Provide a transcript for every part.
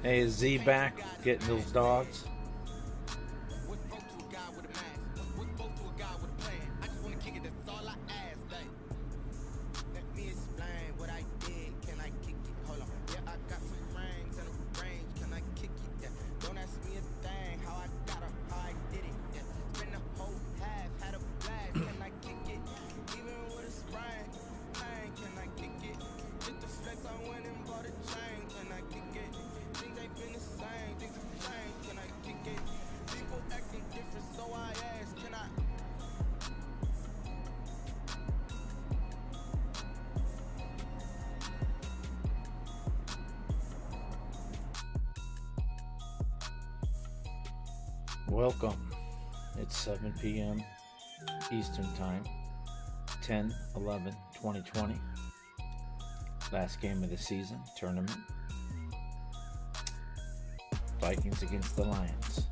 Hey, is Z back getting those dogs? Welcome. It's 7 p.m. Eastern Time, 10/11/2020. Last game of the season, tournament. Vikings against the Lions.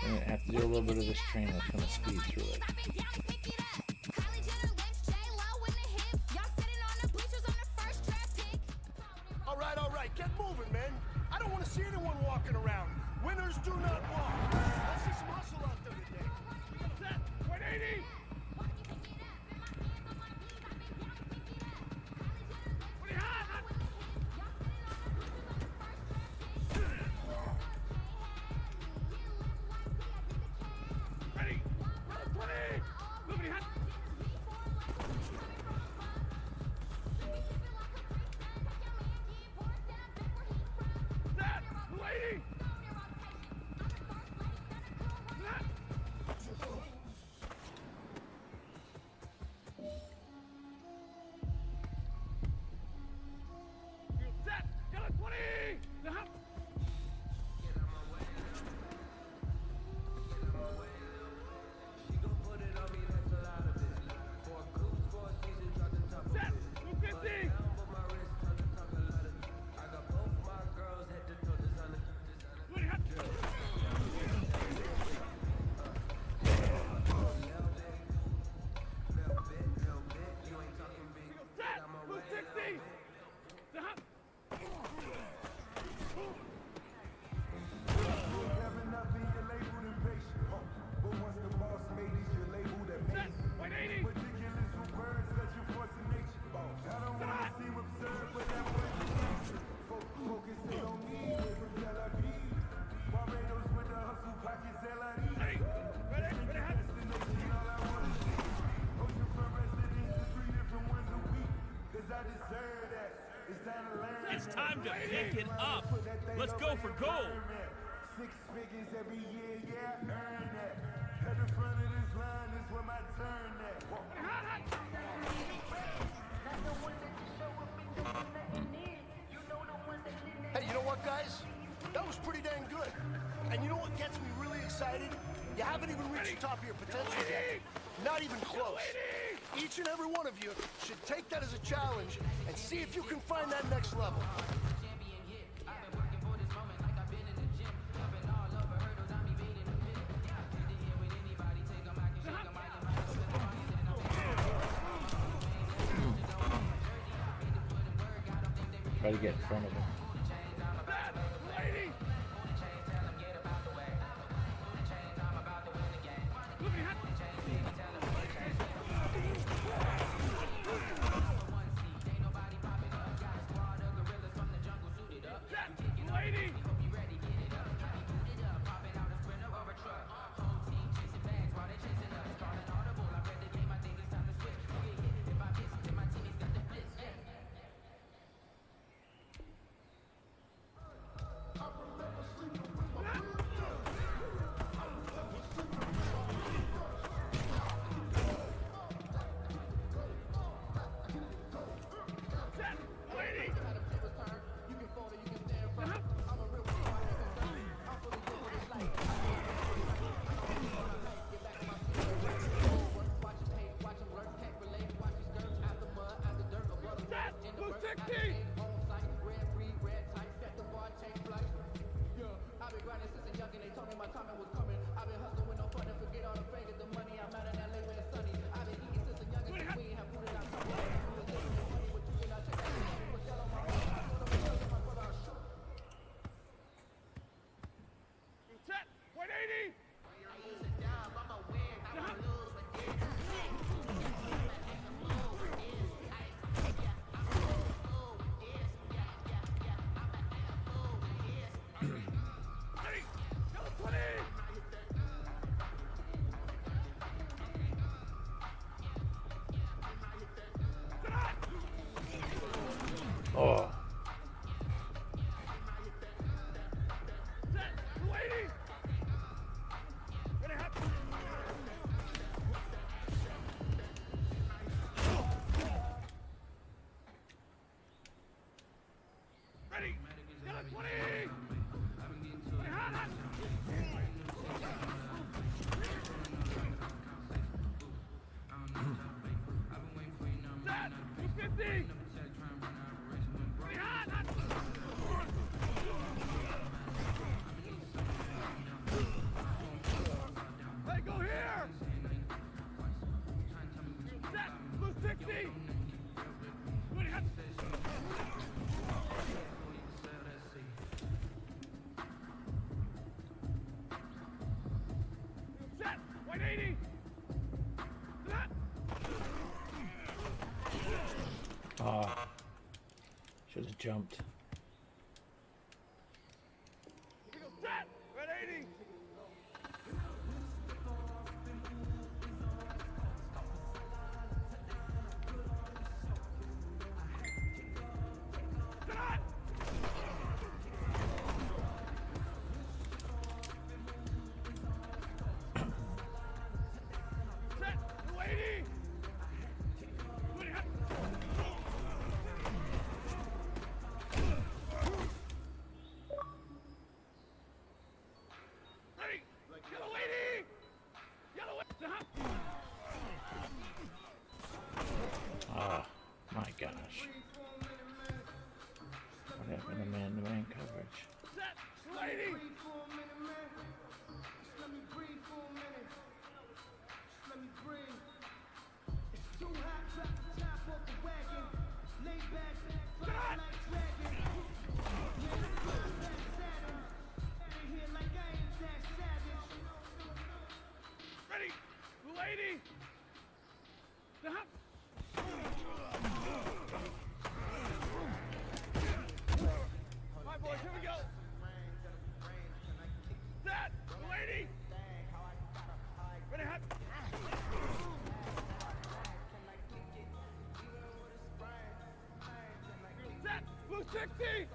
I have to do a little bit of this training. That's going to speed through it. All right, get moving, man. I don't want to see anyone walking around. Winners do not walk. Let's see some hustle out there today. Set, 180. It's time to pick it up. Let's go for gold. 6 figures every year, yeah, earn that. At the front of this line is where my turn at. Hey, you know what, guys? That was pretty dang good. And you know what gets me really excited? You haven't even reached the top of your potential yet. Not even close. Each and every one of you should take that as a challenge and see if you can find that next level. Try to get in front of him. Ready! Yellow 20! Hot, hot! Set! 250! Hot, hot! Hey, go here! Set! Blue 60! Hot! Set! 180! Ah, should have jumped. Set! 180! Set! Set! 280! Ready! Yellow 80! Yellow 80! Ah, my gosh. What happened to man-to-man coverage? Set! 280! Ready! 280! Alright boys, here we go! Set! 280! Ready, hot! Set! Blue 60!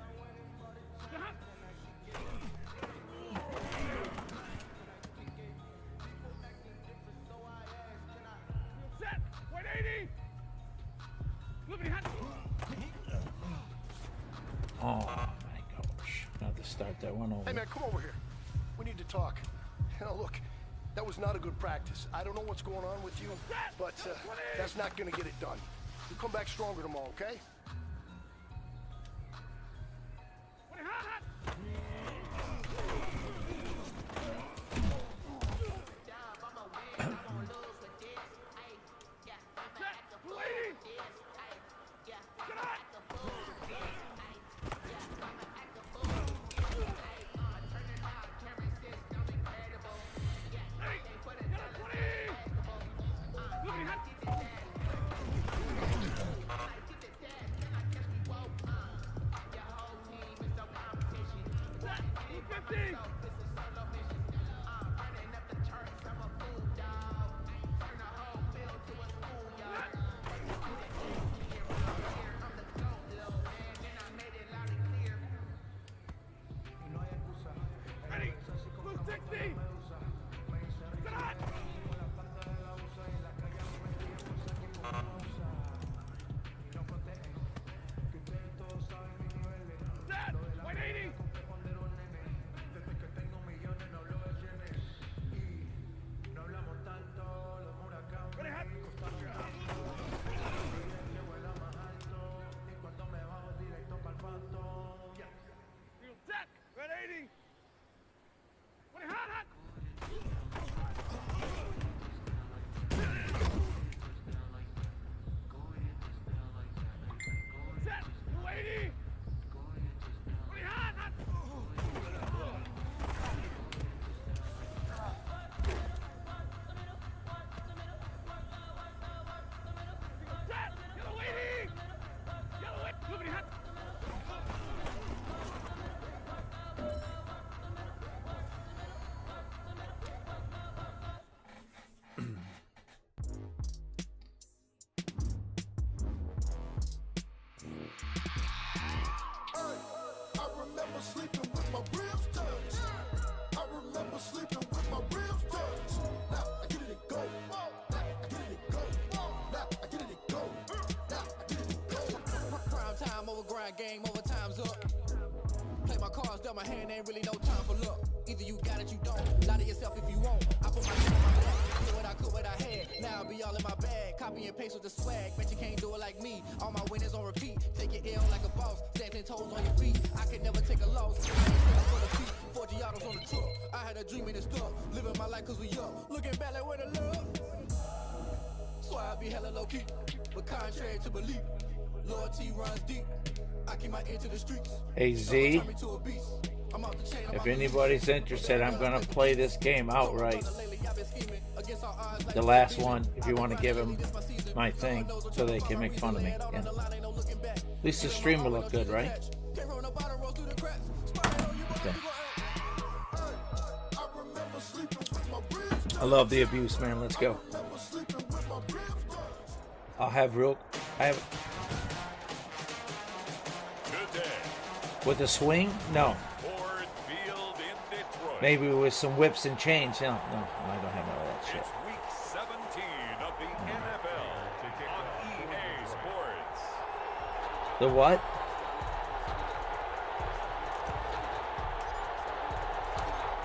Hot! Set! 180! Moving hot! Oh my gosh. I have to start that one over. Hey man, come over here. We need to talk. Now look, that was not a good practice. I don't know what's going on with you, but that's not gonna get it done. You come back stronger tomorrow, okay? Hot, hot! Set! 280! Get out! Ready! Yellow 20! Moving hot! Set! 250! Ready! Blue 60! Get out! Set! 180! Ready, hot! Set! 180! Ready, hot, hot! Set! 280! Ready, hot, hot! Set! Yellow 80! Yellow 80! Moving hot! I remember sleeping with my ribs touched. I remember sleeping with my ribs touched. Now I get it go. Now I get it go. Now I get it go. Now I get it go. Prime time over grind game, overtime's up. Play my cards dealt my hand, ain't really no time for luck. Either you got it, you don't. Lie to yourself if you won't. I put my shit on my back. Did what I could, what I had. Now I'll be all in my bag. Copy and paste with the swag. Bet you can't do it like me. All my winners on repeat. Take your L like a boss. Stand 10 toes on your feet. I could never take a loss. I ain't standing for the feet. 4 Giottos on the truck. I had a dream and it's stuck. Living my life cause we up. Looking back like where the love. So I be hella low key. But contrary to belief, loyalty runs deep. I keep my ear to the streets. Hey Z, if anybody's interested, I'm gonna play this game outright. The last one, if you want to give them my thing, so they can make fun of me. Yeah. At least the stream will look good, right? Okay. I love the abuse, man. Let's go. I have with a swing? No. Maybe with some whips and chains. No, I don't have all that shit. It's week 17 of the NFL on EA Sports. The what?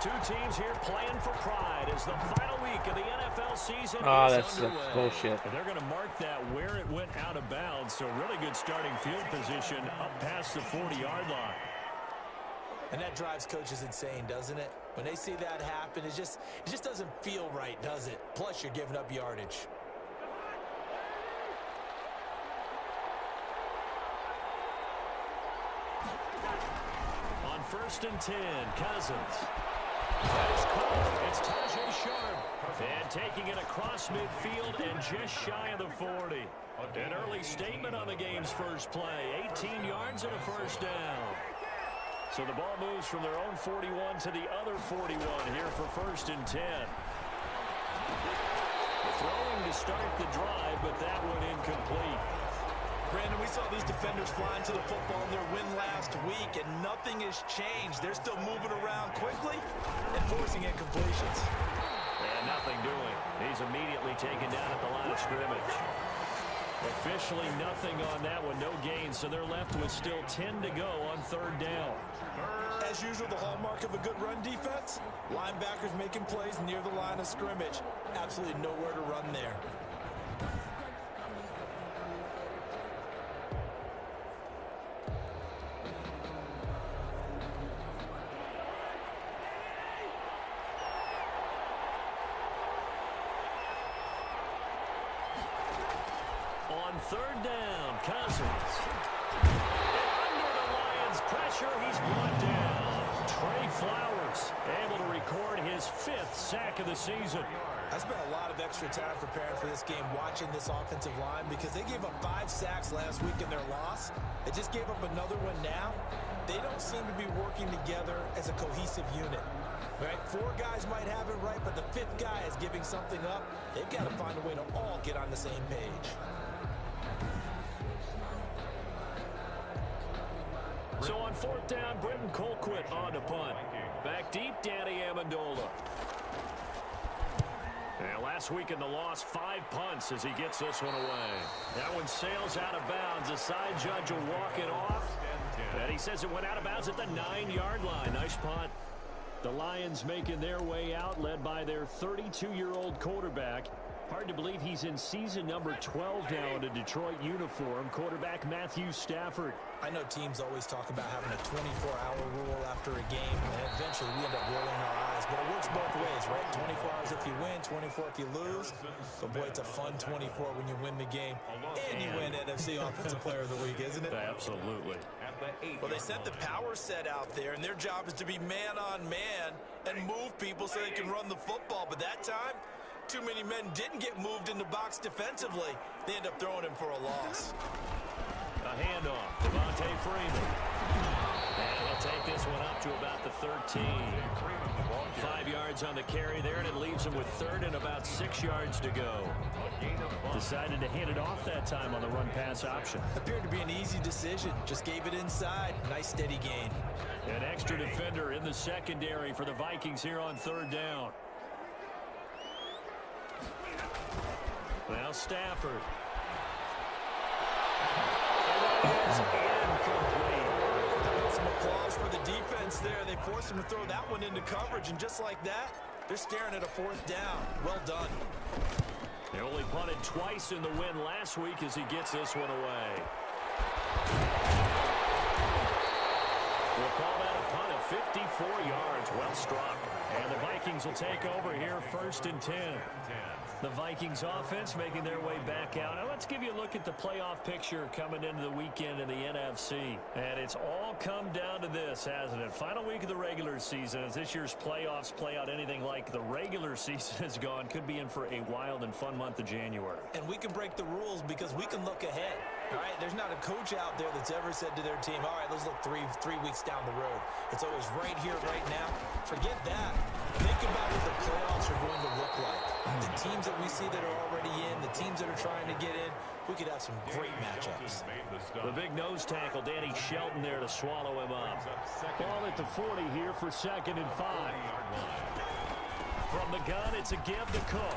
Two teams here playing for pride as the final week of the NFL season that's underway. bullshit. And they're going to mark that where it went out of bounds. So really good starting field position up past the 40-yard line. And that drives coaches insane, doesn't it? When they see that happen, it just doesn't feel right, does it? Plus, you're giving up yardage. On 1st and 10, Cousins. That is caught. It's Tajay Sharp. And taking it across midfield and just shy of the 40. An early statement on the game's first play. 18 yards and a first down. So the ball moves from their own 41 to the other 41 here for 1st and 10. Throwing to start the drive, but that one incomplete. Brandon, we saw these defenders flying to the football in their win last week, and nothing has changed. They're still moving around quickly and forcing incompletions. And nothing doing. He's immediately taken down at the line of scrimmage. Officially nothing on that one, no gain, so they're left with still 10 to go on 3rd down. As usual, the hallmark of a good run defense, linebackers making plays near the line of scrimmage. Absolutely nowhere to run there. On 3rd down, Cousins. And under the Lions' pressure, he's brought down. Trey Flowers able to record his 5th sack of the season. I spent a lot of extra time preparing for this game, watching this offensive line, because they gave up 5 sacks last week in their loss. They just gave up another one now. They don't seem to be working together as a cohesive unit. Right? 4 guys might have it right, but the 5th guy is giving something up. They've got to find a way to all get on the same page. So on 4th down, Britton Colquitt on the punt. Back deep, Danny Amendola. And last week in the loss, 5 punts as he gets this one away. That one sails out of bounds. The side judge will walk it off. And he says it went out of bounds at the 9-yard line. Nice punt. The Lions making their way out, led by their 32-year-old quarterback. Hard to believe he's in season number 12 now in a Detroit uniform. Quarterback Matthew Stafford. I know teams always talk about having a 24-hour rule after a game, and eventually we end up rolling our eyes. But it works both ways, right? 24 hours if you win, 24 if you lose. But boy, it's a fun 24 when you win the game. And you win NFC Offensive Player of the Week, isn't it? Absolutely. Well, they sent the power set out there, and their job is to be man-on-man and move people so they can run the football. But that time, too many men didn't get moved in the box defensively. They end up throwing him for a loss. A handoff, Devontae Freeman. And he'll take this one up to about the 13. 5 yards on the carry there, and it leaves him with 3rd and about 6 yards to go. Decided to hand it off that time on the run-pass option. Appeared to be an easy decision. Just gave it inside. Nice steady gain. An extra defender in the secondary for the Vikings here on 3rd down. Now Stafford. And that is incomplete. Some applause for the defense. blitz there. They forced him to throw that one into coverage, and just like that, they're staring at a 4th down. Well done. They only punted twice in the win last week as he gets this one away. We'll call that a punt of 54 yards. Well struck. And the Vikings will take over here, 1st and 10. The Vikings offense making their way back out. Now let's give you a look at the playoff picture coming into the weekend in the NFC. And it's all come down to this, hasn't it? Final week of the regular season. As this year's playoffs play out anything like the regular season has gone, could be in for a wild and fun month of January. And we can break the rules because we can look ahead. All right, there's not a coach out there that's ever said to their team, all right, let's look three weeks down the road. It's always right here, right now. Forget that. Think about what the playoffs are going to look like. The teams that we see that are already in, the teams that are trying to get in, we could have some great matchups. The big nose tackle, Danny Shelton there to swallow him up. Ball at the 40 here for 2nd and 5. From the gun, it's a give to Cook.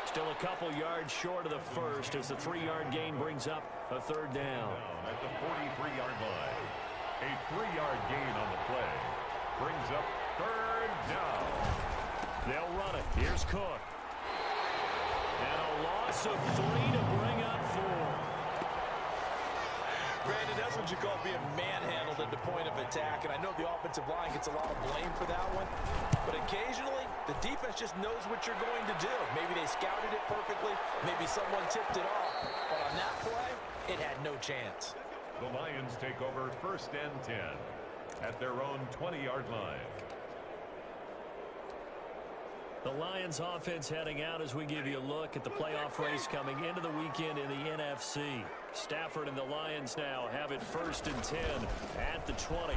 Still a couple yards short of the first as the 3-yard gain brings up a 3rd down. At the 43-yard line, a 3-yard gain on the play brings up 3rd down. They'll run it. Here's Cook. And a loss of 3 to bring up 4. Brandon, that's what you call being manhandled at the point of attack, and I know the offensive line gets a lot of blame for that one, but occasionally the defense just knows what you're going to do. Maybe they scouted it perfectly, maybe someone tipped it off, but on that play, it had no chance. The Lions take over 1st and 10 at their own 20-yard line. The Lions offense heading out as we give you a look at the playoff race coming into the weekend in the NFC. Stafford and the Lions now have it 1st and 10 at the 20.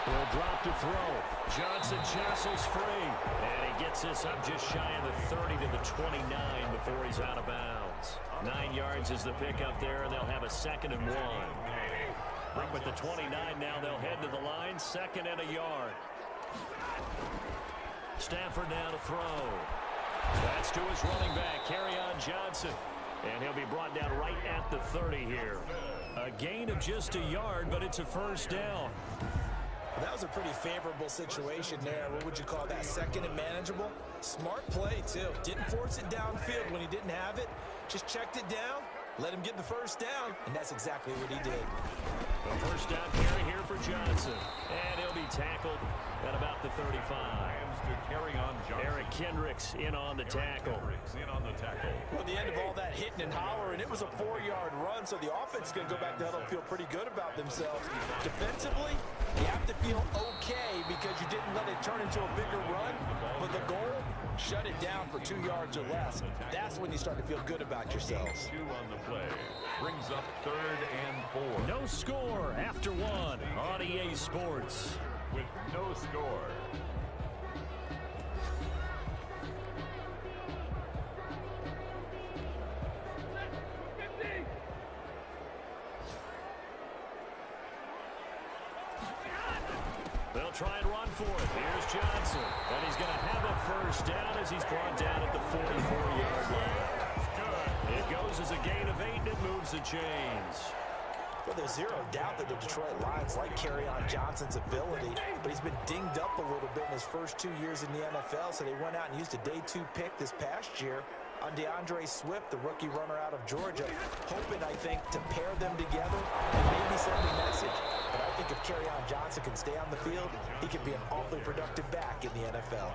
He'll drop to throw. Johnson jostles free. And he gets this up just shy of the 30 to the 29 before he's out of bounds. 9 yards is the pickup there, and they'll have a 2nd and 1. Up with the 29 now, they'll head to the line, 2nd and a yard. Stafford now to throw. That's to his running back, Kerryon Johnson. And he'll be brought down right at the 30 here. A gain of just a yard, but it's a 1st down. That was a pretty favorable situation there. What would you call that? 2nd and manageable? Smart play, too. Didn't force it downfield when he didn't have it. Just checked it down, let him get the 1st down, and that's exactly what he did. A 1st down carry here for Johnson. And he'll be tackled at about the 35. Eric Kendricks in on the tackle. Well, at the end of all that hitting and hollering, it was a 4-yard run, so the offense is going to go back to huddle and feel pretty good about themselves. Defensively, you have to feel okay because you didn't let it turn into a bigger run, but the goal, shut it down for 2 yards or less. That's when you start to feel good about yourselves. 2 on the play brings up 3rd and 4. No score after 1 on EA Sports. With no score. They'll try and run for it. Here's Johnson. And he's going to have a 1st down as he's brought down at the 44-yard line. It goes as a gain of 8, and it moves the chains. Well, there's zero doubt that the Detroit Lions like Kerryon Johnson's ability, but he's been dinged up a little bit in his first 2 years in the NFL, so they went out and used a day 2 pick this past year on DeAndre Swift, the rookie runner out of Georgia, hoping, I think, to pair them together and maybe send a message. But I think if Kerryon Johnson can stay on the field, he could be an awfully productive back in the NFL.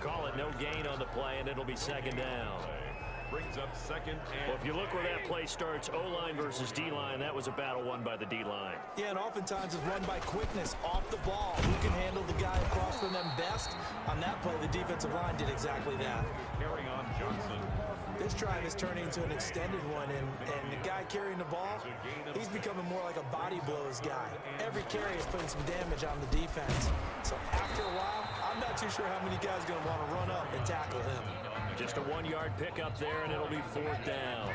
Call it no gain on the play, and it'll be 2nd down. Brings up 2nd and... Well, if you look where that play starts, O-line versus D-line, that was a battle won by the D-line. Yeah, and oftentimes it's run by quickness, off the ball. Who can handle the guy across from them best? On that play, the defensive line did exactly that. Kerryon Johnson. This drive is turning into an extended one, and the guy carrying the ball, he's becoming more like a body blows guy. Every carry is putting some damage on the defense. So after a while, I'm not too sure how many guys are going to want to run up and tackle him. Just a 1-yard pickup there, and it'll be 4th down.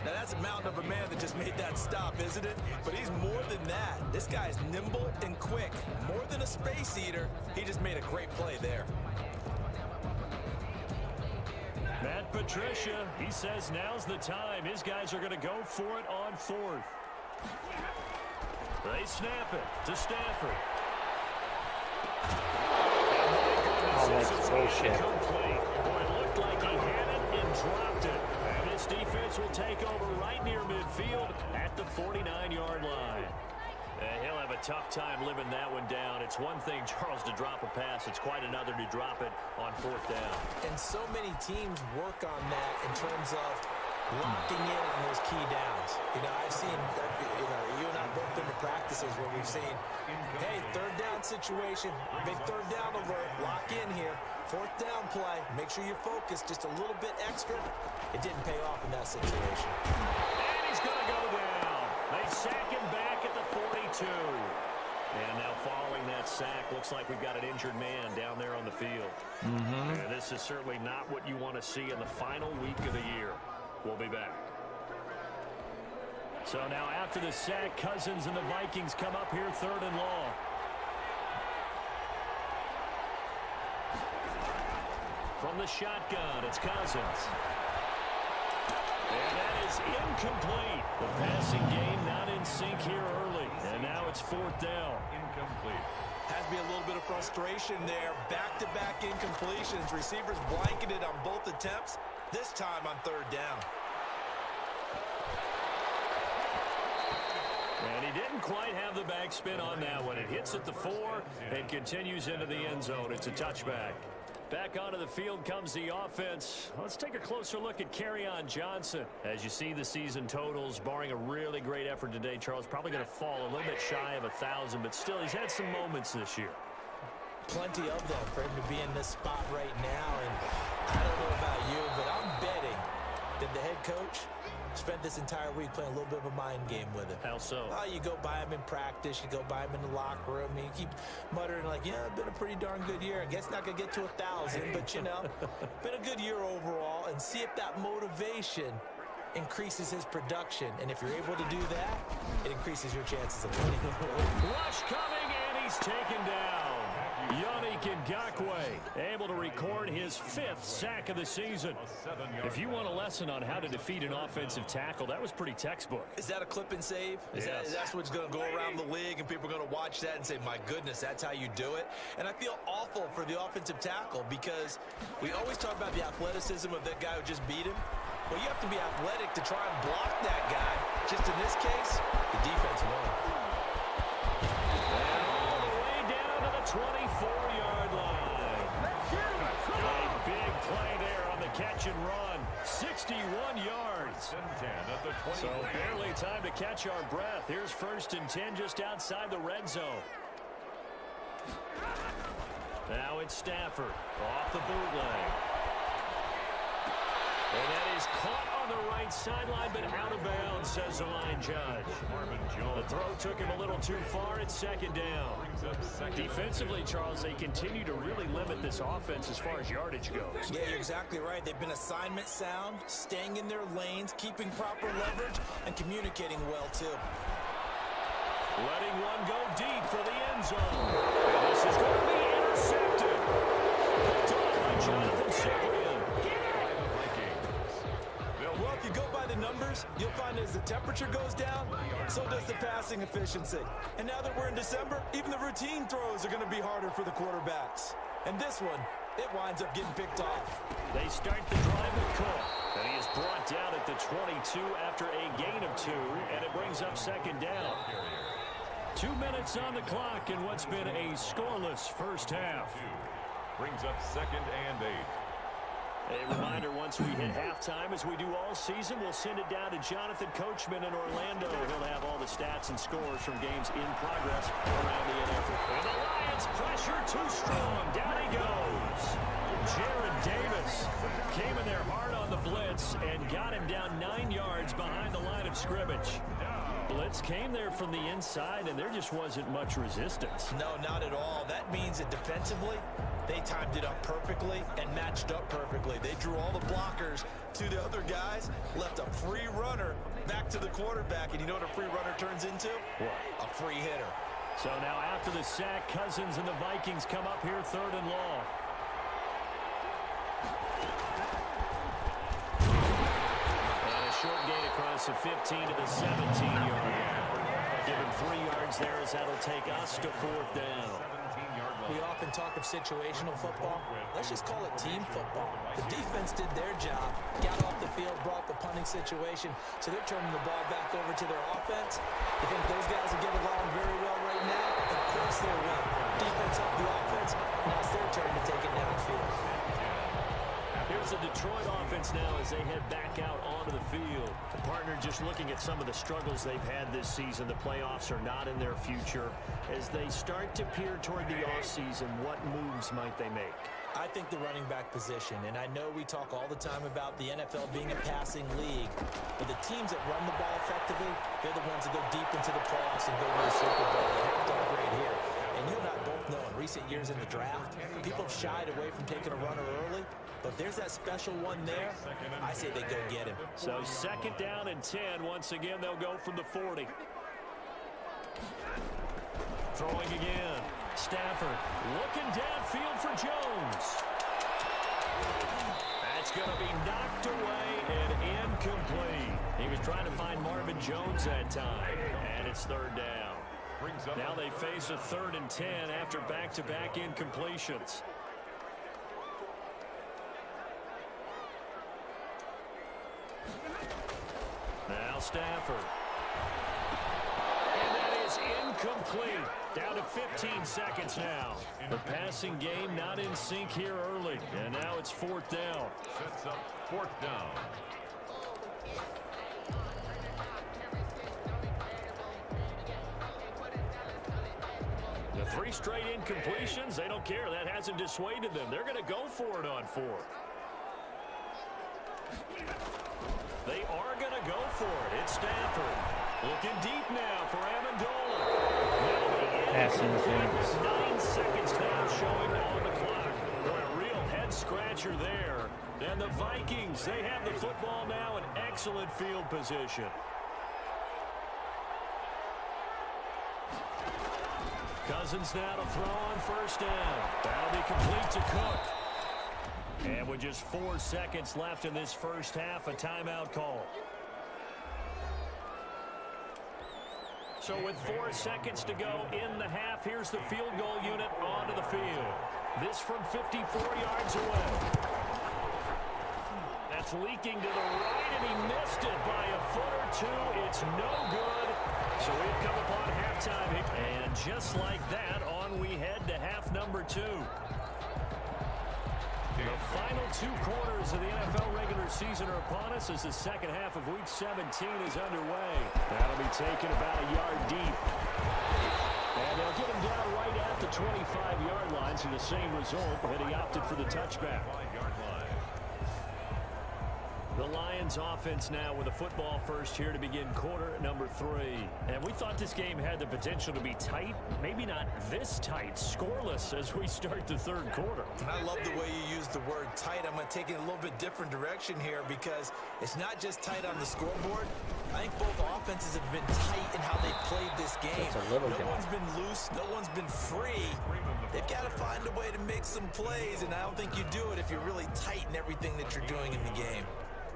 Now, that's a mountain of a man that just made that stop, isn't it? But he's more than that. This guy's nimble and quick. More than a space eater, he just made a great play there. Matt Patricia, he says now's the time. His guys are going to go for it on 4th. They snap it to Stafford. Oh, that's bullshit. Complete. Boy, it looked like he had it and dropped it. And this defense will take over right near midfield at the 49-yard line. And he'll have a tough time living that one down. It's one thing, Charles, to drop a pass. It's quite another to drop it on 4th down. And so many teams work on that in terms of locking in on those key downs. You know, I've seen, you and I both been to practices where we've seen, hey, 3rd down situation, big 3rd down alert, lock in here. 4th down play, make sure you're focused just a little bit extra. It didn't pay off in that situation. And he's going to go down. They sack him back at the 42. And now following that sack, looks like we've got an injured man down there on the field. And this is certainly not what you want to see in the final week of the year. We'll be back. So now after the sack, Cousins and the Vikings come up here 3rd and long. From the shotgun, it's Cousins. And that is incomplete. The passing game not in sync here early. And now it's 4th down. Incomplete. Has to be a little bit of frustration there. Back-to-back incompletions. Receivers blanketed on both attempts. This time on 3rd down. And he didn't quite have the backspin on that one. It hits at the 4 and continues into the end zone. It's a touchback. Back onto the field comes the offense. Let's take a closer look at Kerryon Johnson. As you see the season totals, barring a really great effort today, Charles, probably going to fall a little bit shy of 1,000, but still he's had some moments this year. Plenty of them for him to be in this spot right now. And I don't know about you, but I'm betting that the head coach spent this entire week playing a little bit of a mind game with him. How so? Oh, you go by him in practice, you go by him in the locker room, and you keep muttering like, yeah, it's been a pretty darn good year. I guess not going to get to 1,000, but, you know, been a good year overall, and see if that motivation increases his production. And if you're able to do that, it increases your chances of winning. Rush coming, and he's taken down. Yannick Ngakoue able to record his 5th sack of the season. If you want a lesson on how to defeat an offensive tackle, that was pretty textbook. Is that a clip and save? Yes. That's what's going to go around the league, and people are going to watch that and say, my goodness, that's how you do it. And I feel awful for the offensive tackle because we always talk about the athleticism of that guy who just beat him. Well, you have to be athletic to try and block that guy. Just in this case, the defense won. 24-yard line. A big play there on the catch and run. 61 yards. So barely time to catch our breath. Here's 1st and 10 just outside the red zone. Now it's Stafford off the bootleg. And that is caught on the right sideline, but out of bounds, says the line judge. The throw took him a little too far. It's 2nd down. Defensively, Charles, they continue to really limit this offense as far as yardage goes. Yeah, you're exactly right. They've been assignment sound, staying in their lanes, keeping proper leverage, and communicating well, too. Letting one go deep for the end zone. And this is going to be intercepted. Picked off by Jonathan Cyprian. Well, if you go by the numbers, you'll find as the temperature goes down, so does the passing efficiency. And now that we're in December, even the routine throws are going to be harder for the quarterbacks. And this one, it winds up getting picked off. They start the drive with Cook. And he is brought down at the 22 after a gain of 2, and it brings up 2nd down. 2 minutes on the clock in what's been a scoreless first half. Brings up 2nd and 8. A reminder, once we hit halftime, as we do all season, we'll send it down to Jonathan Coachman in Orlando. He'll have all the stats and scores from games in progress around the NFL. And the Lions pressure too strong. Down he goes. Jared Davis came in there hard on the blitz and got him down 9 yards behind the line of scrimmage. Blitz came there from the inside, and there just wasn't much resistance. No, not at all. That means that defensively, they timed it up perfectly and matched up perfectly. They drew all the blockers to the other guys, left a free runner back to the quarterback. And you know what a free runner turns into? What? A free hitter. So now after the sack, Cousins and the Vikings come up here 3rd and long. And a short gain across the 15 to the 17-yard line. Give him 3 yards there as that'll take us to 4th down. We often talk of situational football. Let's just call it team football. The defense did their job, got off the field, brought the punting situation, so they're turning the ball back over to their offense. You think those guys will get along very well right now? Of course they will. Defense up the offense. Now it's their turn to take it downfield. Here's the Detroit offense now as they head back out onto the field. The partner just looking at some of the struggles they've had this season. The playoffs are not in their future. As they start to peer toward the offseason, what moves might they make? I think the running back position, and I know we talk all the time about the NFL being a passing league, but the teams that run the ball effectively, they're the ones that go deep into the playoffs and go to the Super Bowl. They have to upgrade here. And you and I both know in recent years in the draft, people have shied away from taking a runner early. But there's that special one there. I say they go get him. So 2nd down and 10. Once again, they'll go from the 40. Throwing again. Stafford looking downfield for Jones. That's going to be knocked away and incomplete. He was trying to find Marvin Jones that time. And it's 3rd down. Now they face a 3rd and 10 after back-to-back incompletions. Now Stafford. And that is incomplete. Down to 15 seconds now. The passing game not in sync here early. And now it's 4th down. Sets up 4th down. The 3 straight incompletions, they don't care. That hasn't dissuaded them. They're going to go for it on 4th. They are going to go for it. It's Stafford. Looking deep now for Amendola. Passing things. 9 seconds now showing on the clock. Boy, a real head-scratcher there. And the Vikings, they have the football now in excellent field position. Cousins now to throw on 1st down. That'll be complete to Cook. And with just 4 seconds left in this first half, a timeout call. So with 4 seconds to go in the half, here's the field goal unit onto the field. This from 54 yards away. That's leaking to the right, and he missed it by a foot or 2. It's no good. So we've come upon halftime. And just like that, on we head to half number 2. The final 2 quarters of the NFL regular season are upon us as the second half of Week 17 is underway. That'll be taken about a yard deep. And they'll get him down right at the 25-yard line, so the same result, but he opted for the touchback. The Lions offense now with a football first here to begin quarter number 3. And we thought this game had the potential to be tight. Maybe not this tight, scoreless as we start the 3rd quarter. And I love the way you use the word tight. I'm going to take it a little bit different direction here because it's not just tight on the scoreboard. I think both offenses have been tight in how they played this game. No one's been loose. No one's been free. They've got to find a way to make some plays, and I don't think you do it if you're really tight in everything that you're doing in the game.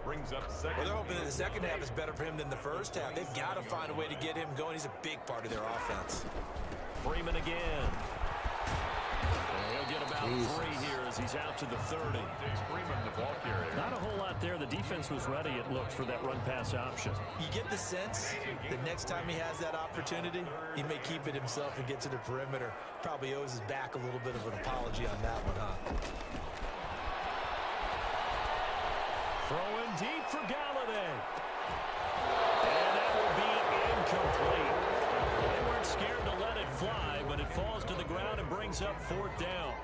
Brings up 2nd. Well, they're hoping that the second half is better for him than the first half. They've got to find a way to get him going. He's a big part of their offense. Freeman again. And he'll get about 3 here as he's out to the 30. Freeman, the ball carrier. Not a whole lot there. The defense was ready, it looked, for that run-pass option. You get the sense that next time he has that opportunity, he may keep it himself and get to the perimeter. Probably owes his back a little bit of an apology on that one, huh? Throwing deep for Galladay. And that will be incomplete. They weren't scared to let it fly, but it falls to the ground and brings up 4th down.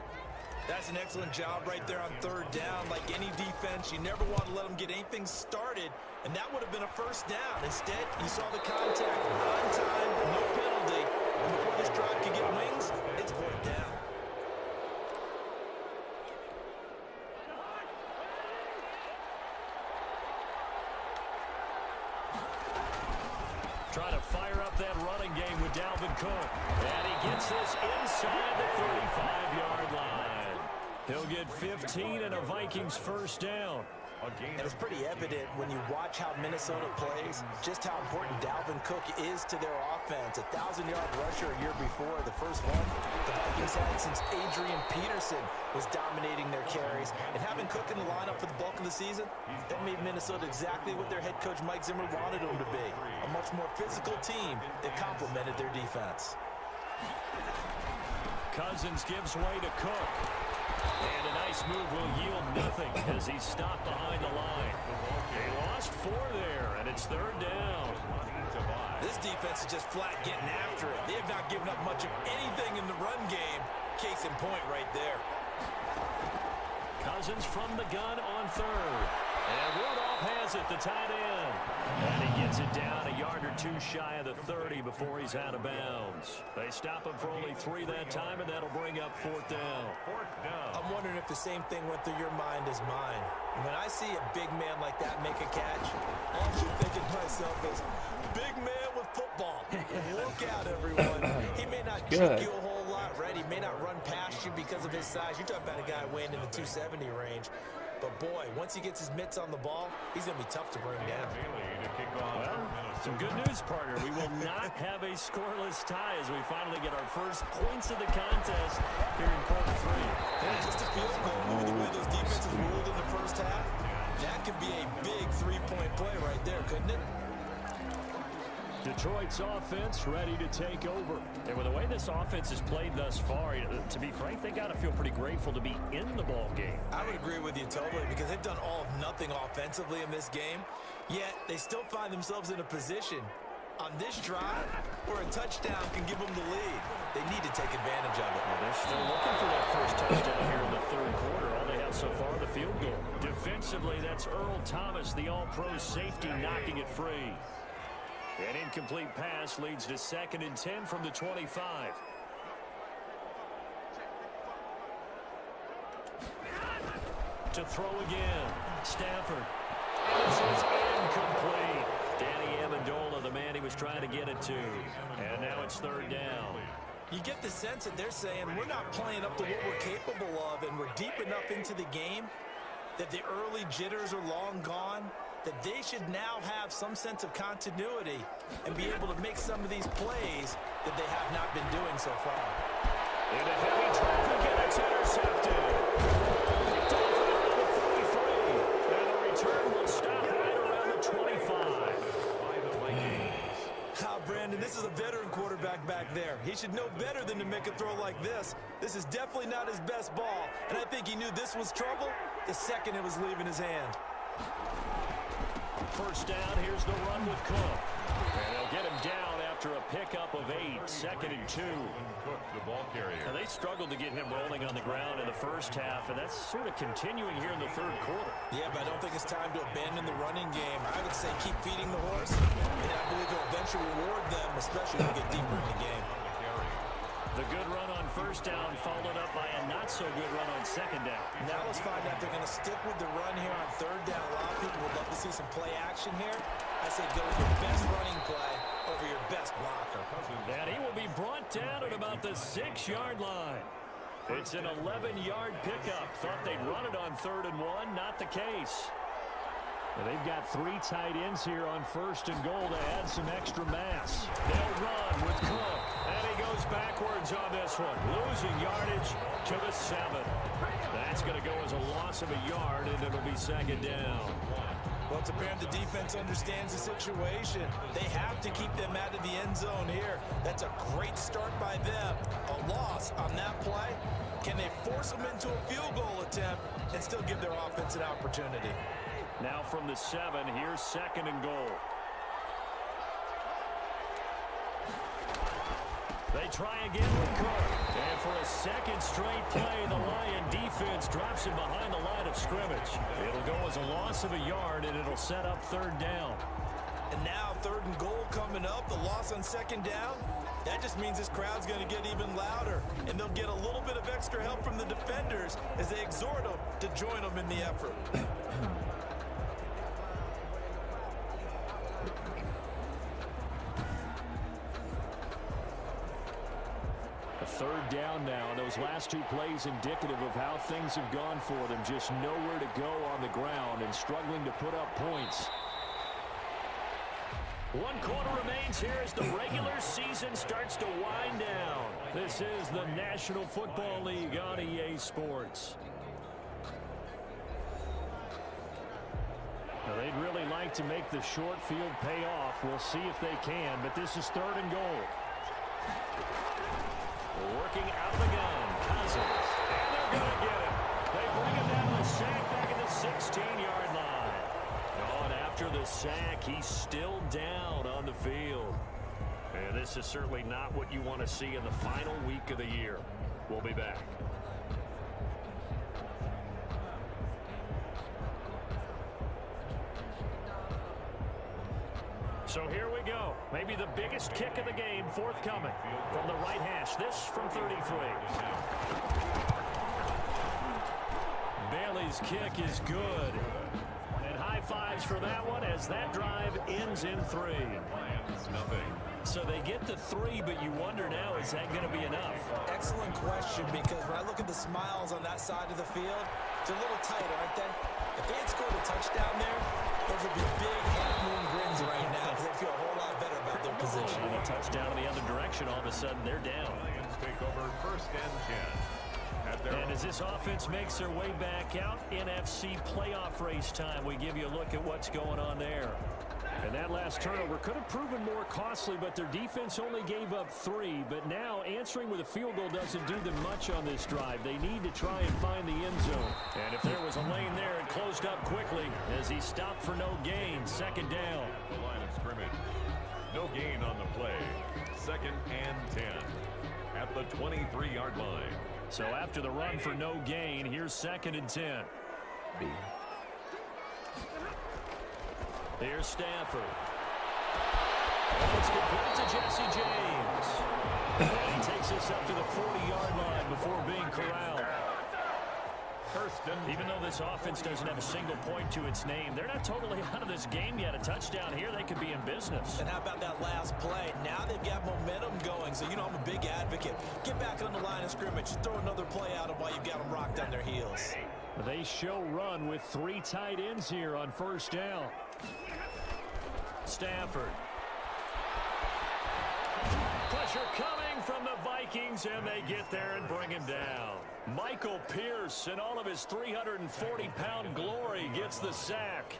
That's an excellent job right there on 3rd down. Like any defense, you never want to let them get anything started, and that would have been a 1st down. Instead, you saw the contact on time, no penalty. And before this drive could get wings, it's 4th down. Trying to fire up that running game with Dalvin Cook. And he gets this inside the 35-yard line. He'll get 15 and a Vikings 1st down. And it's pretty evident when you watch how Minnesota plays, just how important Dalvin Cook is to their offense. 1,000-yard rusher a year before, the first one the Vikings had since Adrian Peterson was dominating their carries. And having Cook in the lineup for the bulk of the season, that made Minnesota exactly what their head coach Mike Zimmer wanted them to be. A much more physical team that complemented their defense. Cousins gives way to Cook. And a nice move will yield nothing as he's stopped behind the line. They lost 4 there, and it's 3rd down. This defense is just flat getting after it. They have not given up much of anything in the run game. Case in point right there. Cousins from the gun on 3rd. And Rudolph has it, the tight end. And he gets it down a yard or 2 shy of the 30 before he's out of bounds. They stop him for only 3 that time, and that'll bring up 4th down. I'm wondering if the same thing went through your mind as mine. When I see a big man like that make a catch, all I keep thinking to myself is, big man with football. Look out, everyone. He may not trick you a whole lot, right? He may not run past you because of his size. You're talking about a guy weighing in the 270 range. But, boy, once he gets his mitts on the ball, he's going to be tough to bring down. Well, some good news, partner. We will not have a scoreless tie as we finally get our first points of the contest here in quarter 3. And just a field goal, maybe the way those defenses ruled in the first half, that could be a big 3-point play right there, couldn't it? Detroit's offense ready to take over. And with the way this offense has played thus far, to be frank, they got to feel pretty grateful to be in the ball game. I would agree with you totally because they've done all of nothing offensively in this game, yet they still find themselves in a position on this drive where a touchdown can give them the lead. They need to take advantage of it. Well, they're still looking for that first touchdown here in the 3rd quarter. All they have so far, the field goal. Defensively, that's Earl Thomas, the all-pro safety, knocking it free. An incomplete pass leads to 2nd and 10 from the 25. To throw again. Stafford. This is incomplete. Danny Amendola, the man he was trying to get it to. And now it's 3rd down. You get the sense that they're saying we're not playing up to what we're capable of, and we're deep enough into the game that the early jitters are long gone, that they should now have some sense of continuity and be able to make some of these plays that they have not been doing so far. Into heavy traffic, and it's intercepted. Picked off around the 43. And the return will stop right around the 25. Brandon, this is a veteran quarterback back there. He should know better than to make a throw like this. This is definitely not his best ball, and I think he knew this was trouble the second it was leaving his hand. First down, here's the run with Cook. And they'll get him down after a pickup of 8, 2nd and 2. The ball carrier. And they struggled to get him rolling on the ground in the first half, and that's sort of continuing here in the 3rd quarter. Yeah, but I don't think it's time to abandon the running game. I would say keep feeding the horse, and I believe it'll eventually reward them, especially when we get deeper in the game. The good run on first down followed up by a not-so-good run on 2nd down. Now let's find out if they're going to stick with the run here on 3rd down. A lot of people would love to see some play action here. I say go with your best running play over your best blocker. And he will be brought down at about the 6-yard line. It's an 11-yard pickup. Thought they'd run it on 3rd and 1. Not the case. And they've got 3 tight ends here on 1st and goal to add some extra mass. They'll run with Cook. And he goes backwards on this one. Losing yardage to the 7. That's going to go as a loss of a yard, and it'll be 2nd down. Well, it's apparent the defense understands the situation. They have to keep them out of the end zone here. That's a great start by them. A loss on that play. Can they force them into a field goal attempt and still give their offense an opportunity? Now from the 7, here's 2nd and goal. They try again with Cook. And for a 2nd straight play, the Lion defense drops him behind the line of scrimmage. It'll go as a loss of a yard, and it'll set up 3rd down. And now 3rd and goal coming up. The loss on 2nd down. That just means this crowd's going to get even louder. And they'll get a little bit of extra help from the defenders as they exhort them to join them in the effort. 3rd down now. Those last 2 plays indicative of how things have gone for them. Just nowhere to go on the ground and struggling to put up points. 1 quarter remains here as the regular season starts to wind down. This is the National Football League on EA Sports. Now, they'd really like to make the short field pay off. We'll see if they can, but this is 3rd and goal. Working out the gun, Cousins. And they're going to get him. They bring him down with a sack back at the 16-yard line. Oh, and after the sack, he's still down on the field. And this is certainly not what you want to see in the final week of the year. We'll be back. So here we go. Maybe the biggest kick of the game forthcoming from the right hash. This from 33. Bailey's kick is good. And high fives for that one as that drive ends in 3. So they get the 3, but you wonder now, is that going to be enough? Excellent question, because when I look at the smiles on that side of the field, they're a little tight, aren't they? If they had scored a touchdown there, those would be big half-moon grins right now because they feel a whole lot better about their position. And a touchdown in the other direction, all of a sudden they're down. Lions take over 1st and 10. And as this offense makes their way back out, NFC playoff race time, we give you a look at what's going on there. And that last turnover could have proven more costly, but their defense only gave up 3. But now answering with a field goal doesn't do them much on this drive. They need to try and find the end zone. And if there was a lane there, it closed up quickly as he stopped for no gain. 2nd down. The line of scrimmage. No gain on the play. 2nd and 10 at the 23-yard line. So after the run for no gain, here's 2nd and 10. B. Here's Stafford. It's complete to Jesse James. And he takes us up to the 40-yard line before being corralled. Even though this offense doesn't have a single point to its name, they're not totally out of this game yet. A touchdown here, they could be in business. And how about that last play? Now they've got momentum going, so you know I'm a big advocate. Get back on the line of scrimmage. Throw another play out of while you've got them rocked on their heels. They show run with 3 tight ends here on 1st down. Stafford. Pressure coming from the Vikings, and they get there and bring him down. Michael Pierce, in all of his 340-pound glory, gets the sack.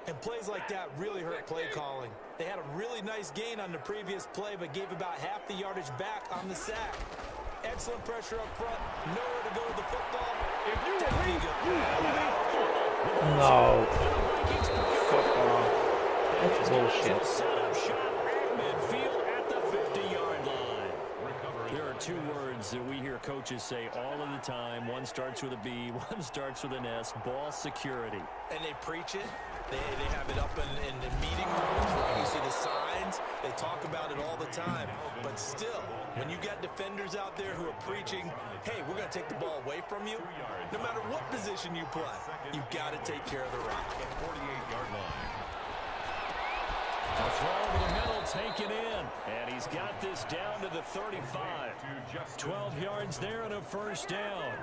And plays like that really hurt play calling. They had a really nice gain on the previous play, but gave about half the yardage back on the sack. Excellent pressure up front. Nowhere to go with the football. If you agree, No. Football. That's bullshit. Setup shot midfield at the 50-yard line. There are 2 words that we hear coaches say all of the time. One starts with a B, one starts with an S. Ball security. And they preach it. They have it up in the meeting rooms where you see the signs. They talk about it all the time. But still, when you got defenders out there who are preaching, hey, we're going to take the ball away from you, no matter what position you play, you've got to take care of the rock. 48-yard line. A throw over the middle, taken in. And he's got this down to the 35. 12 yards there and a 1st down.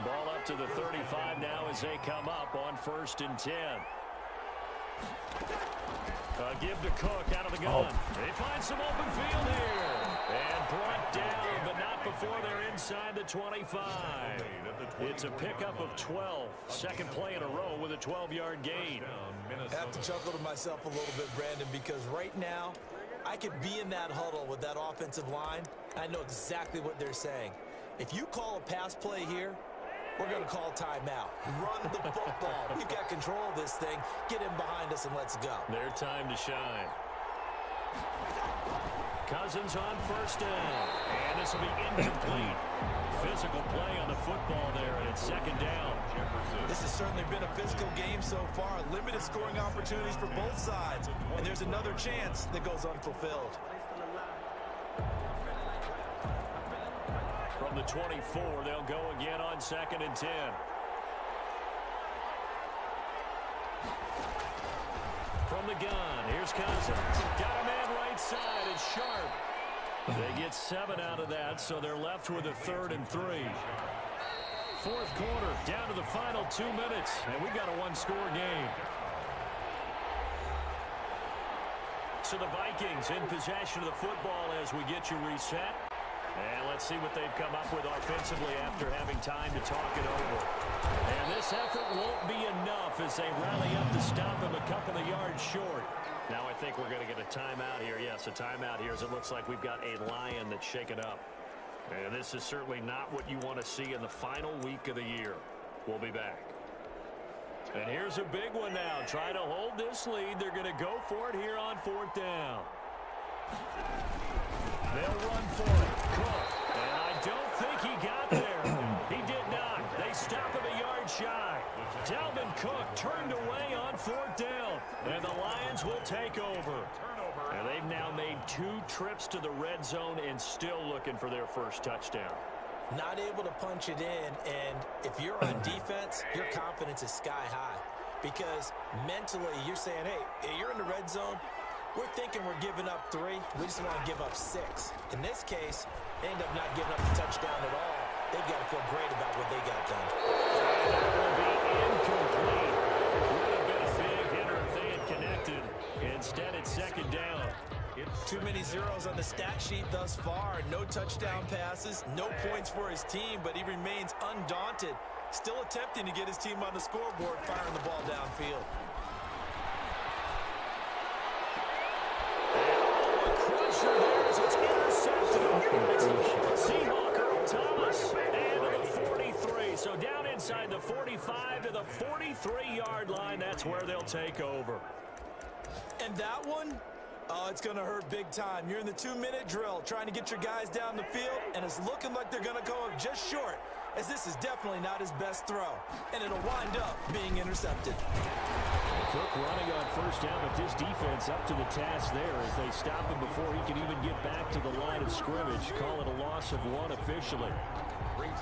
Ball up to the 35 now as they come up on 1st and 10. Give to Cook out of the gun. They find some open field here. And brought down, but not before they're inside the 25. It's a pickup of 12. 2nd play in a row with a 12-yard gain. I have to chuckle to myself a little bit, Brandon, because right now, I could be in that huddle with that offensive line. I know exactly what they're saying. If you call a pass play here, we're going to call timeout. Run the football. We've got control of this thing. Get in behind us and let's go. Their time to shine. Cousins on 1st down. And this will be incomplete. Physical play on the football there, and it's 2nd down. This has certainly been a physical game so far. Limited scoring opportunities for both sides. And there's another chance that goes unfulfilled. From the 24, they'll go again on 2nd and 10. From the gun, here's Consol. Got a man right side. It's Sharp. They get 7 out of that, so they're left with a 3rd and 3. Fourth quarter, down to the final 2 minutes, and we've got a one-score game. So the Vikings in possession of the football as we get you reset. And let's see what they've come up with offensively after having time to talk it over. And this effort won't be enough as they rally up to stop him a couple of yards short. Now I think we're going to get a timeout here. Yes, a timeout here as it looks like we've got a Lion that's shaken up. And this is certainly not what you want to see in the final week of the year. We'll be back. And here's a big one now. Trying to hold this lead. They're going to go for it here on 4th down. They'll run for it. Cook. And I don't think he got there. He did not. They stop him a yard shy. Dalvin Cook turned away on 4th down. And the Lions will take over. And they've now made 2 trips to the red zone and still looking for their first touchdown. Not able to punch it in, and if you're on defense, your confidence is sky high. Because mentally, you're saying, hey, you're in the red zone. We're thinking we're giving up 3. We just want to give up 6. In this case, they end up not giving up the touchdown at all. They've got to feel great about what they got done. That will be incomplete. Would have been a big hitter if they had connected. Instead, it's 2nd down. Too many zeros on the stat sheet thus far. No touchdown passes, no points for his team, but he remains undaunted. Still attempting to get his team on the scoreboard, firing the ball downfield. Crusher there as it's intercepted. Seahawker Thomas and the 43. So down inside the 45 to the 43-yard line. That's where they'll take over. And that one, oh, it's going to hurt big time. You're in the 2-minute drill trying to get your guys down the field, and it's looking like they're going to go up just short, as this is definitely not his best throw, and it'll wind up being intercepted. Cook running on 1st down, but this defense up to the task there as they stop him before he can even get back to the line of scrimmage. Call it a loss of 1 officially.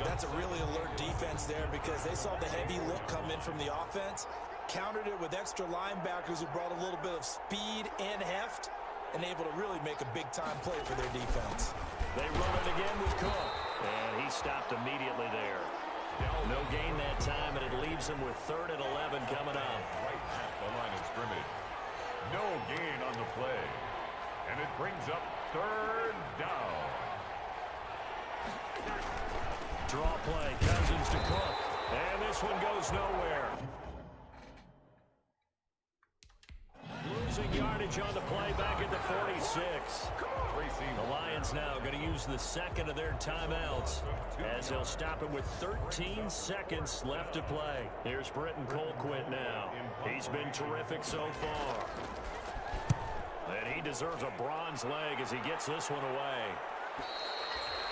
That's a really alert defense there because they saw the heavy look come in from the offense, countered it with extra linebackers who brought a little bit of speed and heft, and able to really make a big-time play for their defense. They run it again with Cook, and he stopped immediately there. No gain that time, and it leaves him with 3rd and 11 coming up. Right at the line of scrimmage. No gain on the play. And it brings up 3rd down. Draw play, Cousins to Cook, and this one goes nowhere. Losing yardage on the play back at the 46. The Lions now going to use the 2nd of their timeouts as they'll stop him with 13 seconds left to play. Here's Britton Colquitt now. He's been terrific so far. And he deserves a bronze leg as he gets this one away.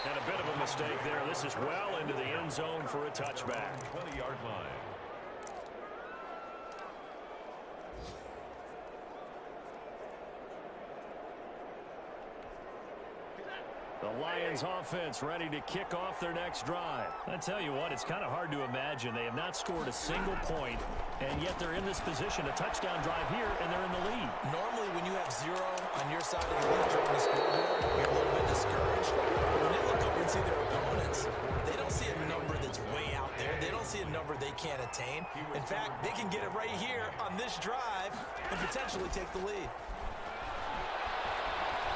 And a bit of a mistake there. This is well into the end zone for a touchback. 20-yard line. The Lions offense ready to kick off their next drive. I tell you what, it's kind of hard to imagine. They have not scored a single point, and yet they're in this position, a touchdown drive here, and they're in the lead. Normally, when you have 0 on your side of the lead on the scoreboard, you're a little bit discouraged. When they look over and see their opponents, they don't see a number that's way out there. They don't see a number they can't attain. In fact, they can get it right here on this drive and potentially take the lead.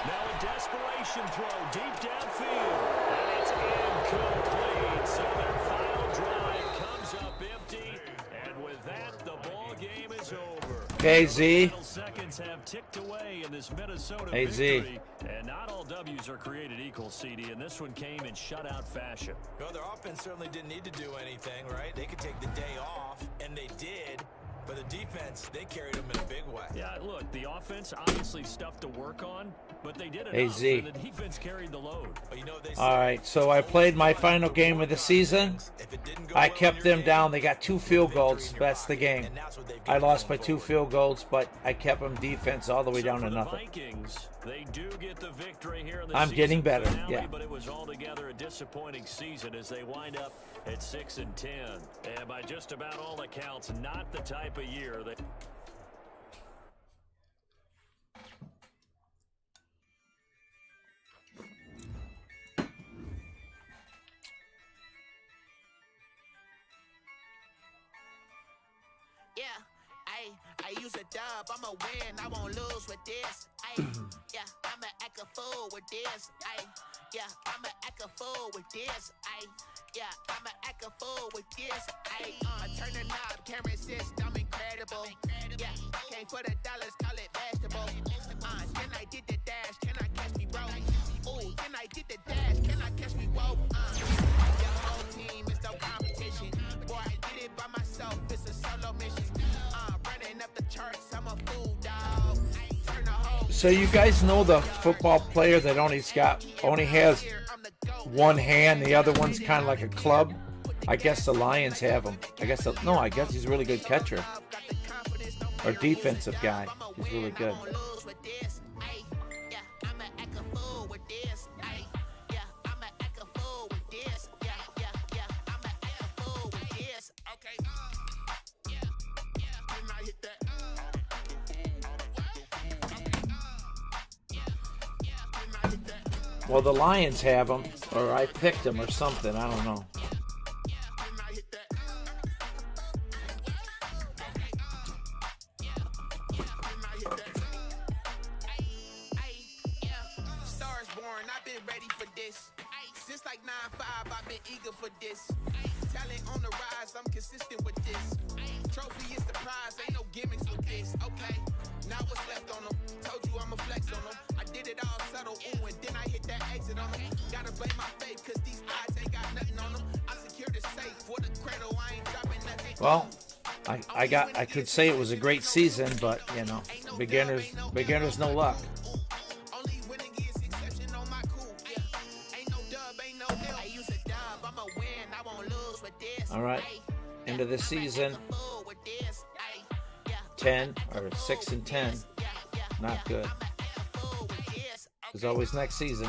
Now a desperation throw deep downfield, and it's incomplete. So their final drive comes up empty, and with that, the ball game is over. Okay, Z. Seconds have ticked away in this Minnesota hey, victory, and not all W's are created equal, CD, and this one came in shutout fashion. Well, their offense certainly didn't need to do anything, right? They could take the day off, and they did. But the defense, they carried them in a big way. Yeah, look, the offense obviously stuff to work on, but they did enough, hey, Z. and the defense carried the load. Well, you know, all right, so I played my final game of the season. I kept them down. They got 2 field goals. That's the game. I lost by 2 field goals, but I kept them defense all the way down to nothing. Vikings, they do get the victory here in the I'm getting better, finale, yeah. But it was altogether a disappointing season as they wind up at 6-10. And by just about all accounts, not the type of year that... use a dub, I'ma win, I won't lose with this. Yeah, I'ma act a fool with this. Yeah, I'ma act a fool with this. Yeah, I'ma act a fool with this. I turn the knob, camera system incredible. Yeah, came for the dollars, call it vegetable. Then I did the dash, can I catch me, bro? Ooh, then I did the dash, can I catch me, whoa? Your whole team is no competition. Boy, I did it by myself, it's a solo mission. Running up the charts, I'm a fool, dog. Turn the whole. So you guys know the football player that only has one hand, the other one's kind of like a club? I guess the Lions have him. I guess he's a really good catcher. Or defensive guy. He's really good. Well, the Lions have him, or I picked him or something. I don't know. Stars born, I've been ready for this. Since like 9-5, I've been eager for this. Talent on the rise, I'm consistent with this. Trophy is the prize, ain't no gimmicks with this. Okay, now what's left on them? Told you I'ma flex on them. I did it all subtle, ooh, and then I hit that exit on them. Gotta blame my faith, cause these odds ain't got nothing on them. I secured the safe for the cradle, I ain't dropping nothing. Well, I could say it was a great season, but you know, beginners no luck. Only winning is exception on my cool. Ain't no dub, ain't no L. I use a dub, I'ma win, I won't lose with this. All right, end of the season, 10 or 6-10, not good. There's always next season.